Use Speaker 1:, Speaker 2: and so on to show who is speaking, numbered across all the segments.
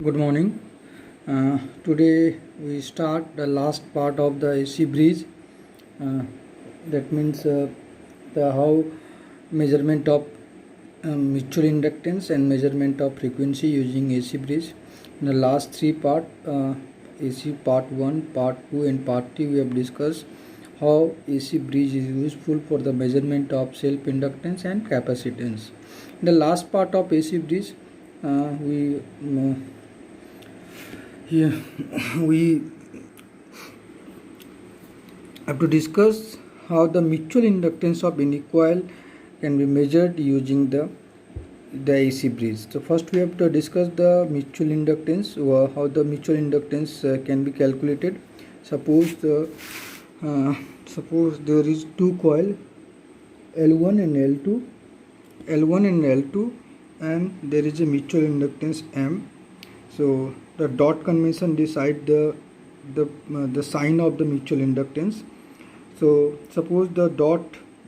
Speaker 1: Good morning. Today we start the last part of the AC bridge. That means the how measurement of mutual inductance and measurement of frequency using AC bridge. In the last three part, AC part 1, part 2 and part 3, we have discussed how AC bridge is useful for the measurement of self inductance and capacitance. In the last part of AC bridge, here we have to discuss how the mutual inductance of any coil can be measured using the AC bridge. So first we have to discuss the mutual inductance, or how the mutual inductance can be calculated. Suppose there is two coil L1 and L2, and there is a mutual inductance M. So the dot convention decide the sign of the mutual inductance. So suppose the dot,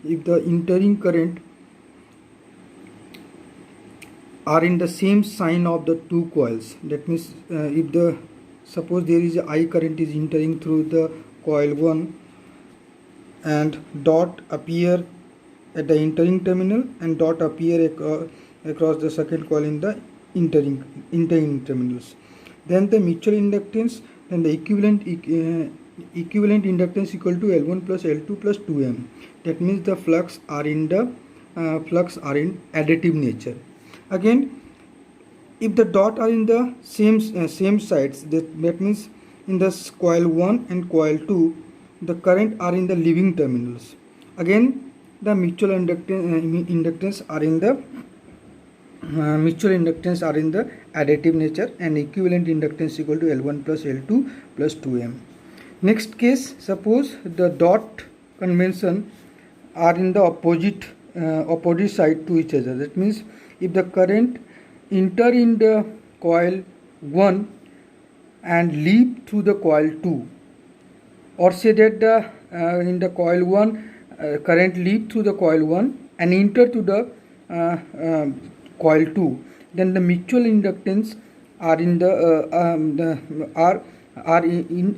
Speaker 1: if the entering current are in the same sign of the two coils, that means suppose there is a I current is entering through the coil 1 and dot appear at the entering terminal and dot appear across the second coil in the entering terminals, then the mutual inductance, then the equivalent inductance equal to L1 plus L2 plus 2M. That means the flux are in additive nature. Again, if the dot are in the same sides, that means in the coil 1 and coil 2, the current are in the leaving terminals. Again, the mutual inductance are in the additive nature, and equivalent inductance equal to L1 plus L2 plus 2M. Next case, suppose the dot convention are in the opposite side to each other. That means if the current enter in the coil 1 and leave through the coil 2, or say that in the coil 1 current leave through the coil 1 and enter to the coil 2, then the mutual inductance are in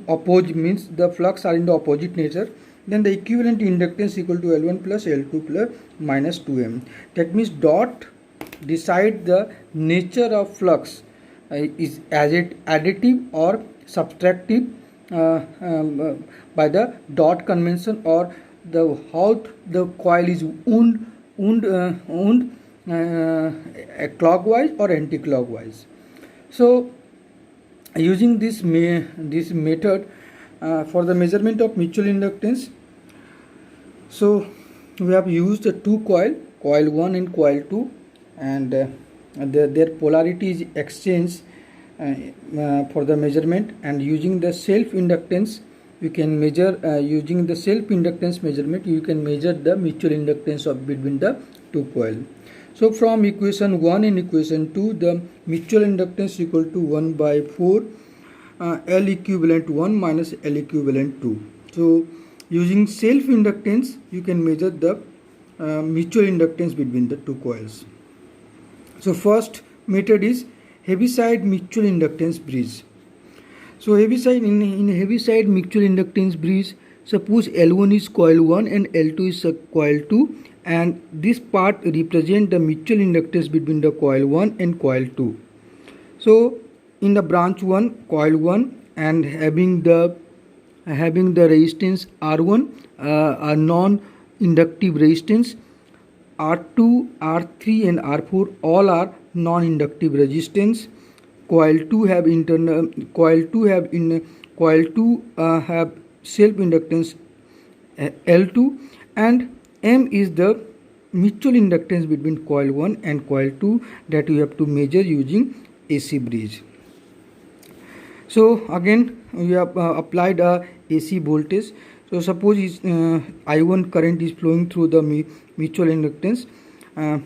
Speaker 1: opposite, means the flux are in the opposite nature, then the equivalent inductance equal to L1 plus L2 plus minus 2M. That means dot decide the nature of flux, is as it additive or subtractive by the dot convention, or how the coil is wound clockwise or anti-clockwise. So using this method for the measurement of mutual inductance, so we have used the two coil 1 and coil 2, and their polarity is exchanged for the measurement, and using the self inductance you can measure, using the self inductance measurement you can measure the mutual inductance of between the two coil. So from equation 1 and equation 2, the mutual inductance equal to 1 by 4 L equivalent 1 minus L equivalent 2. So using self inductance you can measure the mutual inductance between the two coils. So first method is Heaviside mutual inductance bridge. So Heaviside, in Heaviside mutual inductance bridge, suppose L1 is coil 1 and L2 is coil 2, and this part represent the mutual inductance between the coil 1 and coil 2. So in the branch 1, coil 1, and having the resistance R1, a non-inductive resistance, R2, R3 and R4 all are non-inductive resistance. Coil 2 have self-inductance L2, and M is the mutual inductance between coil 1 and coil 2 that you have to measure using AC bridge. So again we have applied a AC voltage. So suppose I1 current is flowing through the mutual inductance,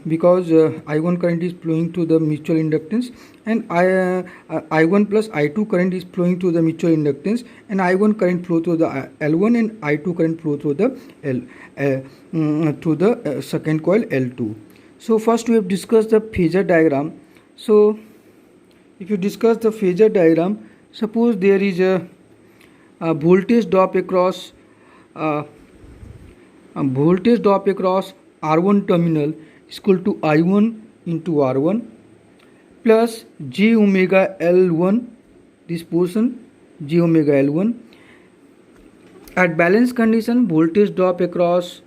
Speaker 1: because I1 current is flowing through the mutual inductance, and I1 plus I2 current is flowing through the mutual inductance, and I1 current flow through the L1 and I2 current flow through the second coil L2. So first we have discussed the phasor diagram. So if you discuss the phasor diagram, suppose there is a voltage drop across R1 terminal is equal to I1 into R1 plus j omega L1, this portion j omega L1. At balance condition, voltage drop across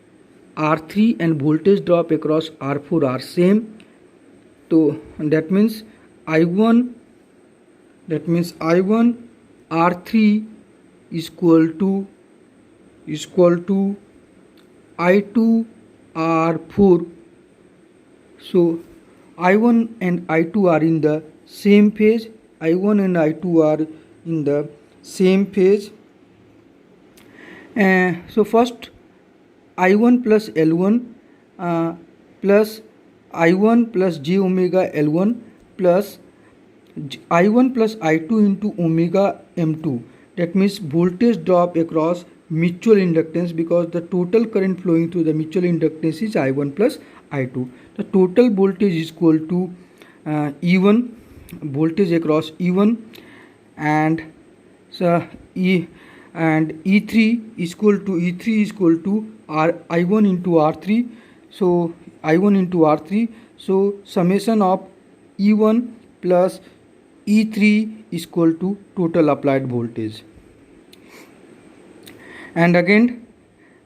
Speaker 1: R3 and voltage drop across R4 are same. So that means I1 R3 is equal to I2 R4. So I1 and I2 are in the same phase. I1 and I2 are in the same phase. So first I1 plus L1 plus I1 plus j omega L1 plus I1 plus I2 into omega M2. That means voltage drop across mutual inductance, because the total current flowing through the mutual inductance is I1 plus I2. The total voltage is equal to E1, voltage across E1, and so E3 is equal to I1 into R3. So I1 into R3. So summation of E1 plus E3 is equal to total applied voltage. And again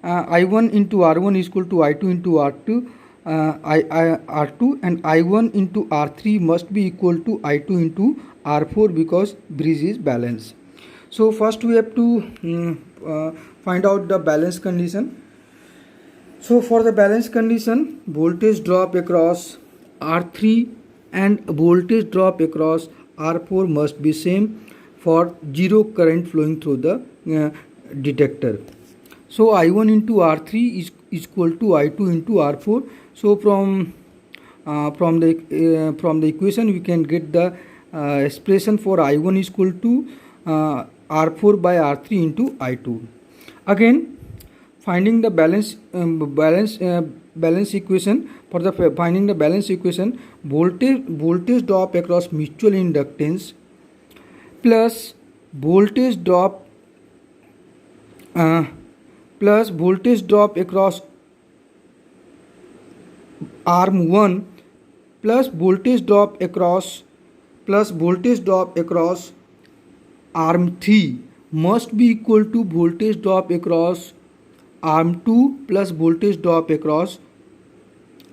Speaker 1: I1 into R1 is equal to I2 into R2, R2, and I1 into R3 must be equal to I2 into R4 because bridge is balanced. So first we have to find out the balance condition. So for the balance condition, voltage drop across R3 and voltage drop across R4 must be same for zero current flowing through the detector. So I1 into R3 is equal to I2 into R4. So from the equation we can get the expression for I1 is equal to R4 by R3 into I2. Again, finding the balance equation. For the finding the balance equation, voltage drop across mutual inductance plus voltage drop across arm 1 plus voltage drop across arm 3 must be equal to voltage drop across arm 2 plus voltage drop across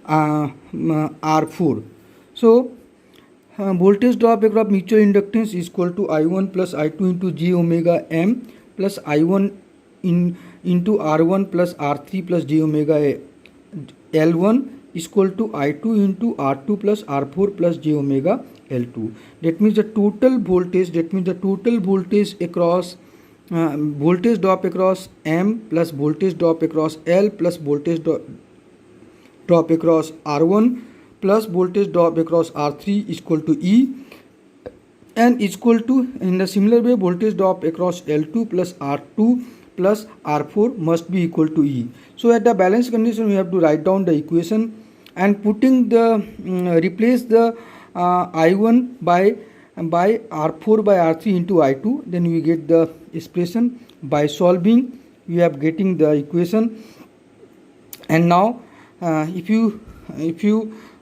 Speaker 1: R4. So voltage drop across mutual inductance is equal to I1 plus I2 into j omega M plus I1 into R1 plus R3 plus j omega L1 is equal to I2 into R2 plus R4 plus j omega L2. That means the total voltage across voltage drop across M plus voltage drop across L plus voltage drop across R1 plus voltage drop across R3 is equal to E, and is equal to, in the similar way, voltage drop across L2 plus R2 plus R4 must be equal to E. So at the balance condition we have to write down the equation and putting the replace the I1 by R4 by R3 into I2, then we get the expression. By solving we are getting the equation. And now if you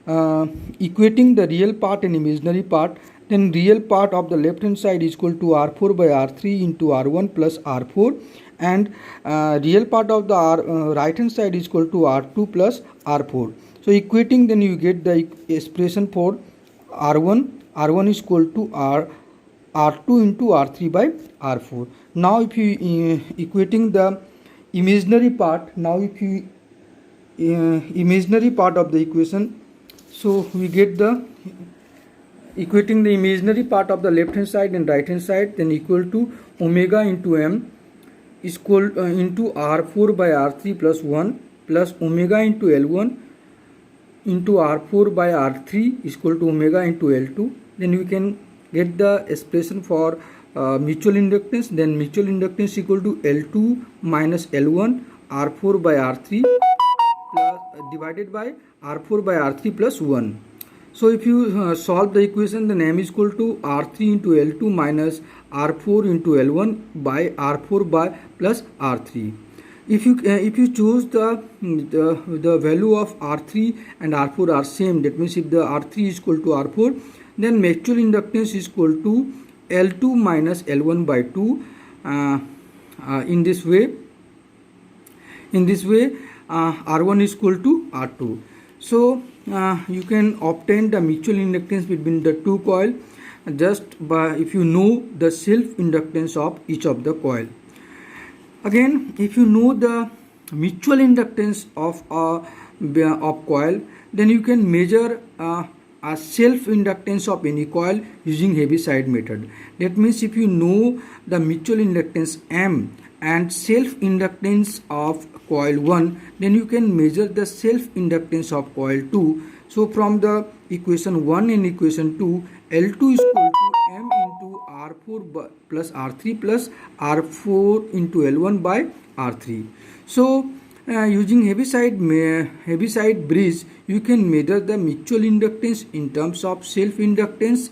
Speaker 1: equating the real part and imaginary part, then real part of the left hand side is equal to R4 by R3 into R1 plus R4, and real part of the right hand side is equal to R2 plus R4. So equating, then you get the expression for R1 is equal to R2 into R3 by R4. Now if you equating the imaginary part, imaginary part of the equation, so we get the equating the imaginary part of the left hand side and right hand side, then equal to omega into M is equal into R4 by R3 plus 1 plus omega into L1 into R4 by R3 is equal to omega into L2. Then we can get the expression for mutual inductance. Then mutual inductance equal to L2 minus L1 R4 by R3 plus divided by R4 by R3 plus 1. So if you solve the equation, then M is equal to R3 into L2 minus R4 into L1 by R4 by plus R3. If you choose the value of R3 and R4 are same, that means if the R3 is equal to R4, then mutual inductance is equal to L2 minus L1 by 2. In this way R1 is equal to R2. So you can obtain the mutual inductance between the two coil just by if you know the self inductance of each of the coil. Again, if you know the mutual inductance of coil, then you can measure a self inductance of any coil using Heaviside method. That means if you know the mutual inductance M and self inductance of coil 1, then you can measure the self inductance of coil 2. So from the equation 1 and equation 2, L2 is equal to M into R4 plus R3 plus R4 into L1 by R3. So using Heaviside bridge, you can measure the mutual inductance in terms of self inductance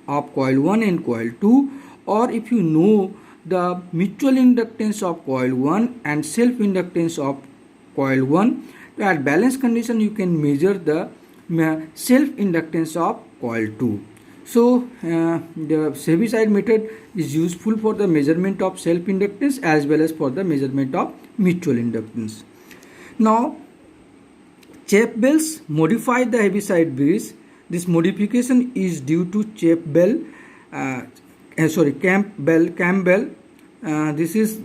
Speaker 1: of coil 1 and coil 2, or if you know the mutual inductance of coil 1 and self inductance of coil 1, at balance condition you can measure the self inductance of coil 2. So the Heaviside method is useful for the measurement of self inductance as well as for the measurement of mutual inductance. Now Chappell's modified the Heaviside bridge. This modification is due to Campbell. This is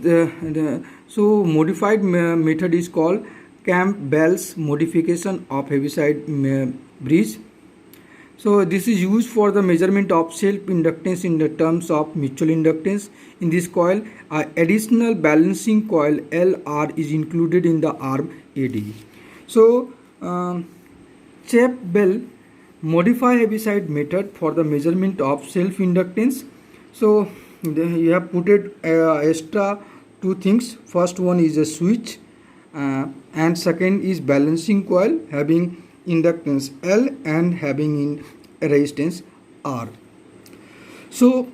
Speaker 1: so modified method is called Campbell's modification of Heaviside bridge. So this is used for the measurement of self inductance in the terms of mutual inductance. In this coil, additional balancing coil LR is included in the arm AD. So Chappell modified Heaviside method for the measurement of self inductance. So you have put it extra two things. First one is a switch and second is balancing coil having inductance L and having in resistance R. So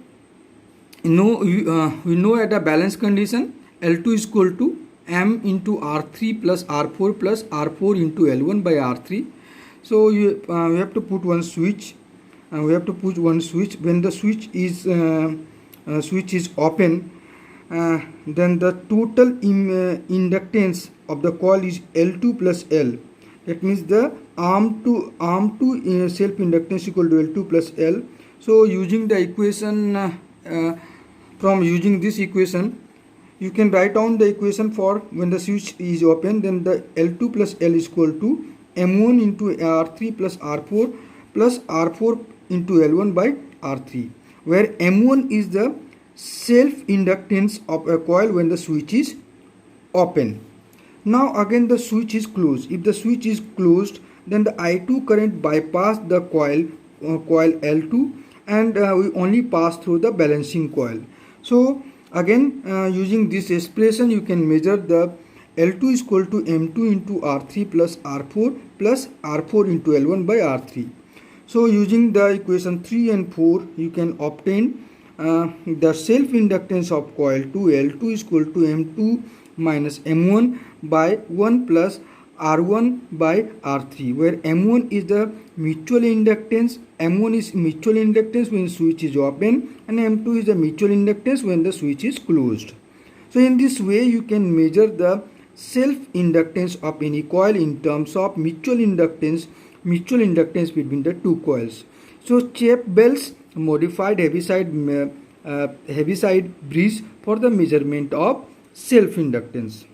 Speaker 1: we know at a balance condition L2 is equal to M into R3 plus R4 plus R4 into L1 by R3. So we have to put one switch. We have to put one switch. When the switch is open, then the total inductance of the coil is L2 plus L. That means the arm to self inductance equal to L2 plus L. So using the equation from using this equation, you can write down the equation for when the switch is open. Then the L2 plus L is equal to M1 into R3 plus R4 into L1 by R3, where M1 is the self inductance of a coil when the switch is open. Now again the switch is closed. If the switch is closed, then the I2 current bypass the coil L2 and we only pass through the balancing coil. So again using this expression you can measure the L2 is equal to M2 into R3 plus R4 into L1 by R3. So using the equation 3 and 4 you can obtain the self inductance of coil 2 L2 is equal to M2 minus M1 by 1 plus R1 by R3, where M1 is the mutual inductance. M1 is mutual inductance when switch is open and M2 is the mutual inductance when the switch is closed. So in this way you can measure the self inductance of any coil in terms of mutual inductance between the two coils. So Chappell's modified Heaviside bridge for the measurement of self inductance.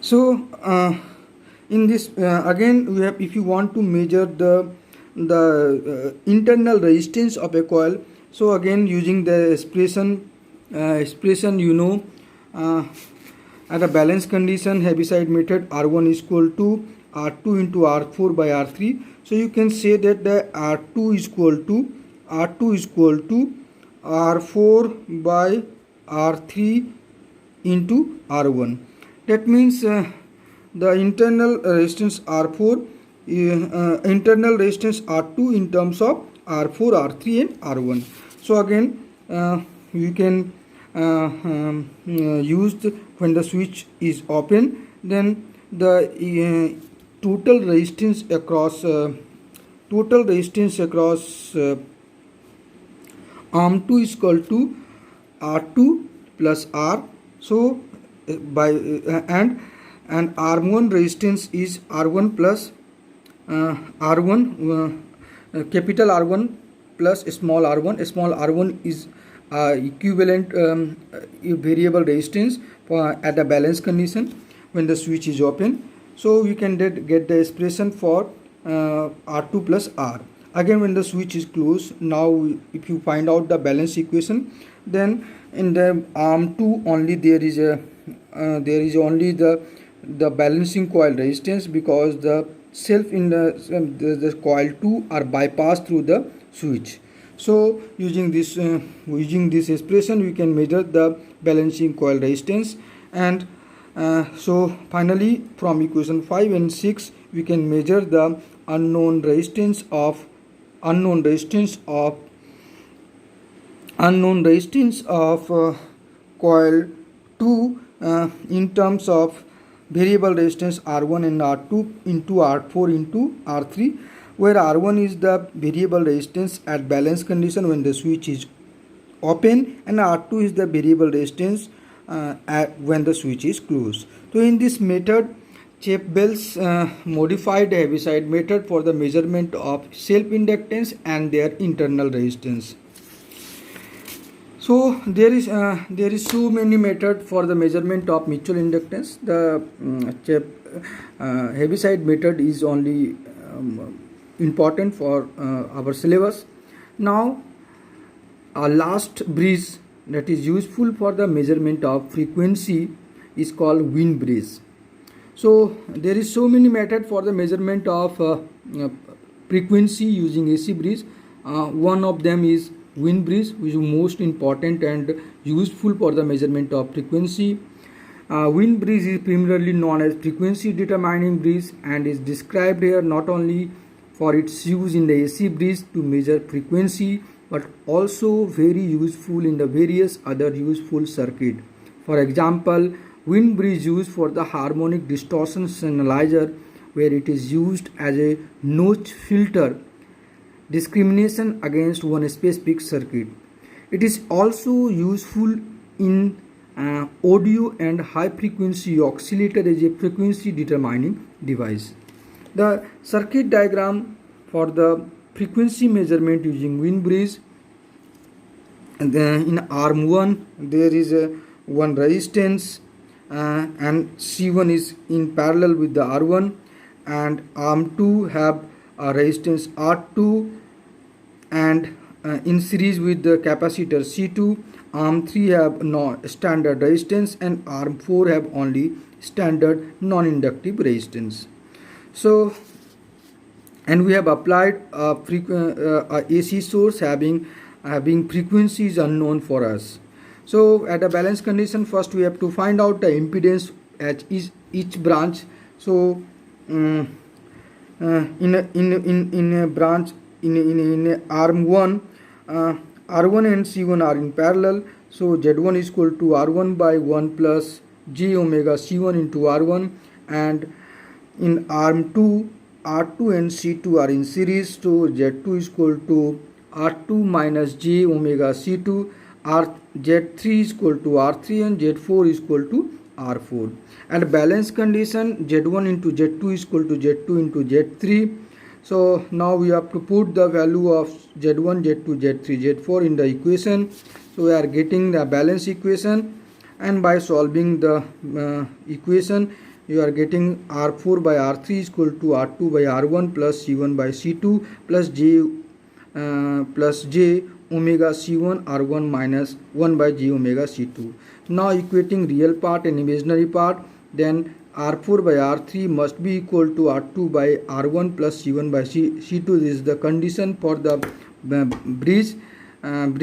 Speaker 1: So in this again we have, if you want to measure the internal resistance of a coil, so again using the expression at a balance condition Heaviside method R1 is equal to R2 into R4 by R3. So you can say that the R2 is equal to R4 by R3 into R1. That means the internal resistance R4 internal resistance R2 in terms of R4, R3 and R1. So again you can use when the switch is open, then the total resistance across arm 2 is equal to R2 plus R. So by and arm 1 resistance is R1 plus R1 capital R1 plus small r1. Small r1 is equivalent variable resistance at a balance condition when the switch is open. So you can get the expression for R2 plus R. Again, when the switch is closed, now if you find out the balance equation, then in the arm 2 only there is only the balancing coil resistance, because the self in the coil 2 are bypassed through the switch. So using this expression, we can measure the balancing coil resistance. And so finally, from equation 5 and 6, we can measure the unknown resistance of coil 2 in terms of variable resistance R1 and R2 into R4 into R3, where R1 is the variable resistance at balance condition when the switch is open, and R2 is the variable resistance when the switch is closed. So in this method, Chappell's modified Heaviside method for the measurement of self-inductance and their internal resistance. So there is so many methods for the measurement of mutual inductance. The Heaviside method is only important for our syllabus. Now, our last bridge that is useful for the measurement of frequency is called Wien bridge. So there is so many methods for the measurement of frequency using AC bridge. One of them is Wien bridge, which is most important and useful for the measurement of frequency. Wien bridge is primarily known as frequency determining bridge and is described here not only for its use in the AC bridge to measure frequency, but also very useful in the various other useful circuit. For example, Wien bridge used for the harmonic distortion analyzer, where it is used as a notch filter discrimination against one specific circuit. It is also useful in audio and high frequency oscillator as a frequency determining device. The circuit diagram for the frequency measurement using Wien bridge, in arm 1 there is one resistance and C1 is in parallel with the R1, and arm 2 have a resistance R2 and in series with the capacitor C2. Arm 3 have standard resistance, and arm 4 have only standard non-inductive resistance. So, and we have applied a AC source having frequencies unknown for us. So at a balance condition, first we have to find out the impedance at each branch. So in a branch in arm 1, R1 and C1 are in parallel. So Z1 is equal to R1 by 1 plus J omega C1 into R1, and in arm 2, R2 and C2 are in series. So Z2 is equal to R2 minus J omega C2. Z3 is equal to R3 and Z4 is equal to R4. At balance condition, Z1 into Z2 is equal to Z2 into Z3. So now we have to put the value of Z1, Z2, Z3, Z4 in the equation. So we are getting the balance equation, and by solving the equation, you are getting R4 by R3 is equal to R2 by R1 plus C1 by C2 plus J omega C1 R1 minus 1 by J omega C2. Now equating real part and imaginary part, then R4 by R3 must be equal to R2 by R1 plus C1 by C2. This is the condition for the bridge. And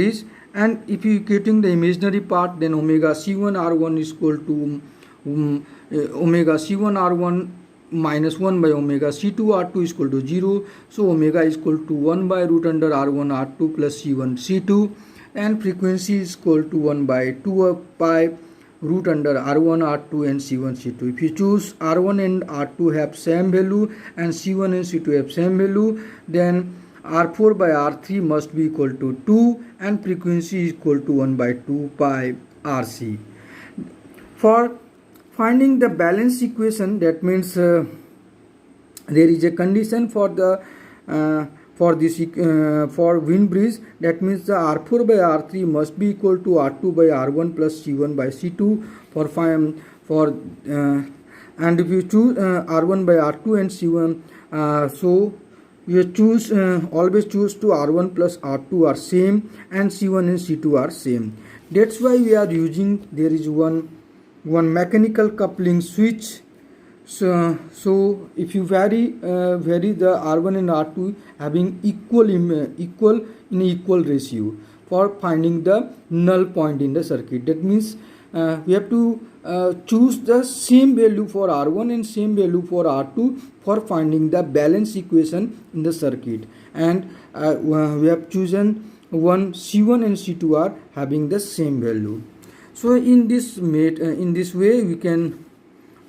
Speaker 1: if you equating the imaginary part, then omega C1 R1 is equal to omega C1 R1 minus 1 by omega C2 R2 is equal to 0. So omega is equal to 1 by root under R1 R2 plus C1 C2, and frequency is equal to 1 by 2 pi root under R1 R2 and C1 C2. If you choose R1 and R2 have same value and C1 and C2 have same value, then R4 by R3 must be equal to 2 and frequency is equal to 1 by 2 pi RC. For finding the balance equation, that means there is a condition for the for wind bridge, that means the R4 by R3 must be equal to R2 by R1 plus C1 by C2 and if you choose R1 by R2 and C1, so you choose always choose to R1 plus R2 are same and C1 and C2 are same. That's why we are using, there is one mechanical coupling switch. So if you vary the R1 and R2 having equal ratio for finding the null point in the circuit. That means we have to choose the same value for R1 and same value for R2 for finding the balance equation in the circuit, and we have chosen one C1 and C2 are having the same value. So in this way we can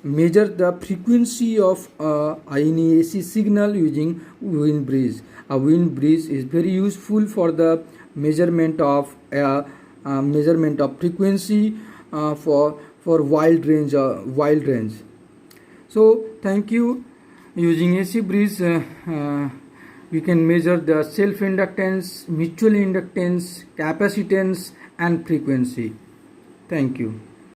Speaker 1: measure the frequency of any AC signal using wind bridge. A wind bridge is very useful for the measurement of frequency for wide range. So thank you. Using AC bridge we can measure the self inductance, mutual inductance, capacitance and frequency. Thank you.